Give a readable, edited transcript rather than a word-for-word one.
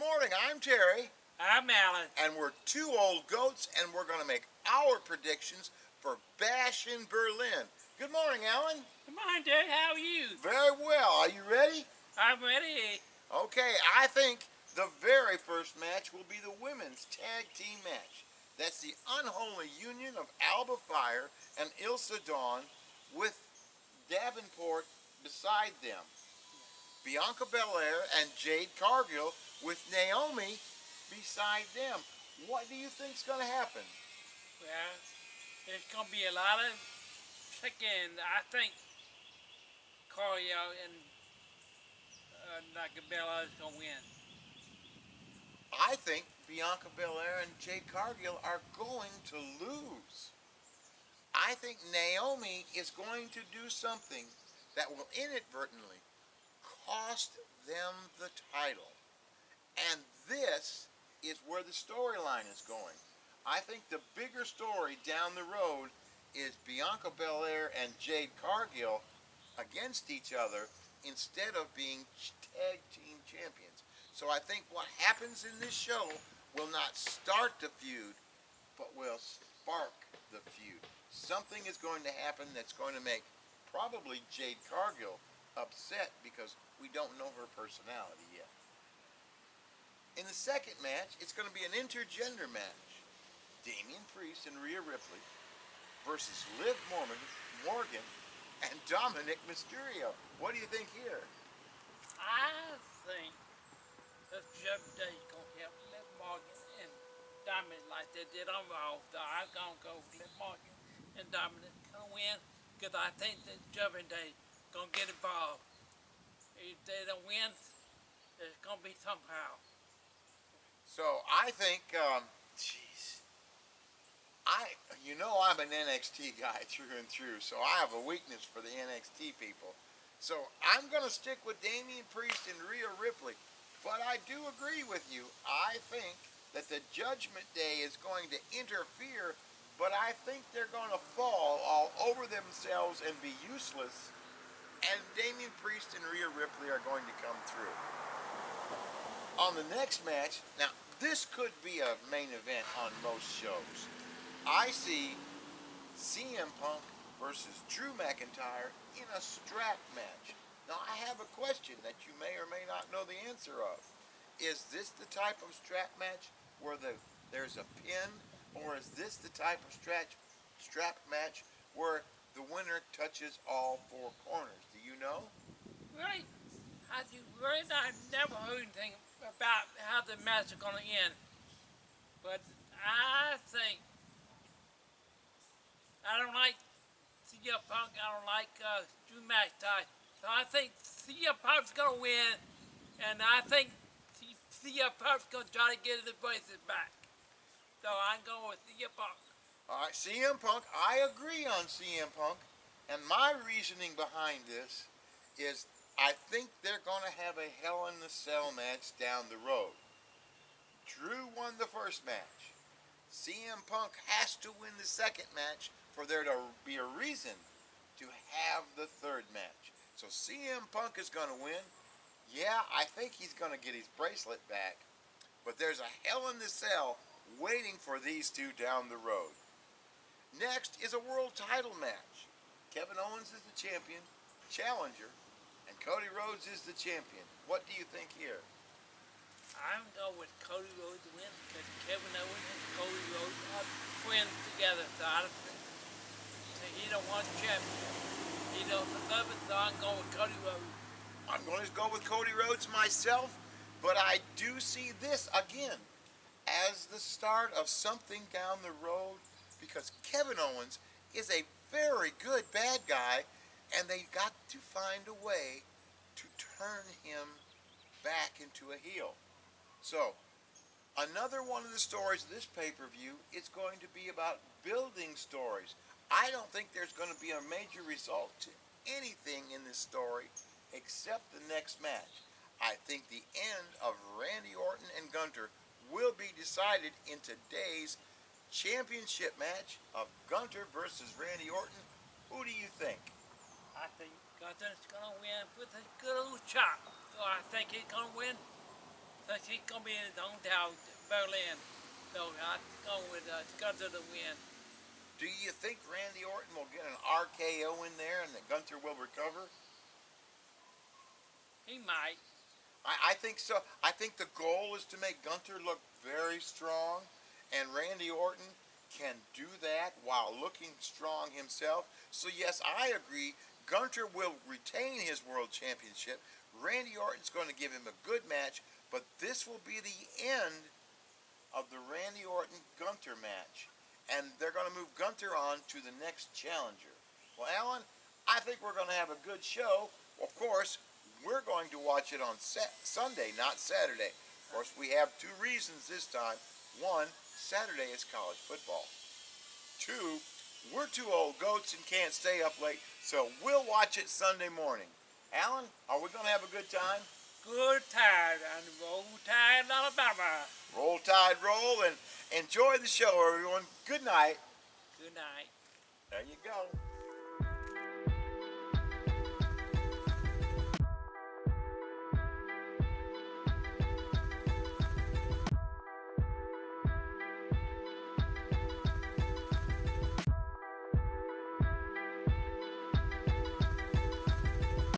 morning. I'm Terry. I'm Alan. And we're two old goats, and we're going to make our predictions for Bash in Berlin. Good morning, Alan. Good morning, Dad. How are you? Very well. Are you ready? I'm ready. Okay, I think the very first match will be the women's tag team match. That's the unholy union of Alba Fire and Ilsa Dawn with Davenport beside them. Bianca Belair and Jade Cargill with Naomi beside them. What do you think's going to happen? Well, there's going to be a lot of chicken. I think Corio and Nagabella is going to win. I think Bianca Belair and Jade Cargill are going to lose. I think Naomi is going to do something that will inadvertently cost them the title. And this is where the storyline is going. I think the bigger story down the road is Bianca Belair and Jade Cargill against each other instead of being tag team champions. So I think what happens in this show will not start the feud, but will spark the feud. Something is going to happen that's going to make probably Jade Cargill upset because we don't know her personality yet. In the second match, it's going to be an intergender match. Damian Priest and Rhea Ripley versus Liv Morgan and Dominic Mysterio. What do you think here? I think that Jeff Day is going to help Liv Morgan and Dominic like they did on Raw. So I'm going to go with Liv Morgan and Dominic going to win because I think that Jeff Day is going to get involved. If they don't win, there's going to be somehow. So I think, I'm an NXT guy through and through, so I have a weakness for the NXT people. So I'm going to stick with Damian Priest and Rhea Ripley. But I do agree with you. I think that the Judgment Day is going to interfere, but I think they're going to fall all over themselves and be useless. And Damian Priest and Rhea Ripley are going to come through. On the next match, now this could be a main event on most shows. I see CM Punk versus Drew McIntyre in a strap match. Now I have a question that you may or may not know the answer of. Is this the type of strap match where there's a pin, or is this the type of strap match where the winner touches all four corners? Do you know? Right. I've never heard anything about how the match is going to end. But I think I don't like CM Punk. I don't like Drew McIntyre. So I think CM Punk's going to win, and I think CM Punk's going to try to get his voices back. So I'm going with CM Punk. All right, CM Punk. I agree on CM Punk, and my reasoning behind this is I think they're going to have a Hell in the Cell match down the road. Drew won the first match. CM Punk has to win the second match for there to be a reason to have the third match. So CM Punk is going to win. Yeah, I think he's going to get his bracelet back, but there's a Hell in the Cell waiting for these two down the road. Next is a world title match. Kevin Owens is the champion, challenger, and Cody Rhodes is the champion. What do you think here? I'm going with Cody Rhodes to win because Kevin Owens and Cody Rhodes are friends together. So I don't think he don't want championship. He don't love it, so I'm going with Cody Rhodes. I'm going to go with Cody Rhodes myself, but I do see this again as the start of something down the road because Kevin Owens is a very good bad guy, and they got to find a way to turn him back into a heel. So, another one of the stories of this pay-per-view is going to be about building stories. I don't think there's going to be a major result to anything in this story except the next match. I think the end of Randy Orton and Gunther will be decided in today's championship match of Gunther versus Randy Orton. Who do you think? I think Gunther's going to win with a good old chop. So I think he's going to win. So she's gonna be in his hometown, Berlin. So I'm going with Gunther to win. Do you think Randy Orton will get an RKO in there and that Gunther will recover? He might. I think so. I think the goal is to make Gunther look very strong, and Randy Orton can do that while looking strong himself. So yes, I agree. Gunther will retain his world championship. Randy Orton's going to give him a good match, but this will be the end of the Randy Orton Gunther match, and they're going to move Gunther on to the next challenger. Well, Alan, I think we're going to have a good show. Of course, we're going to watch it on Sunday, not Saturday. Of course, we have two reasons this time. One, Saturday is college football. Two, we're two old goats and can't stay up late, so we'll watch it Sunday morning. Alan, are we going to have a good time? Good Tide and Roll Tide, Alabama. Roll Tide, roll, and enjoy the show, everyone. Good night. Good night. There you go.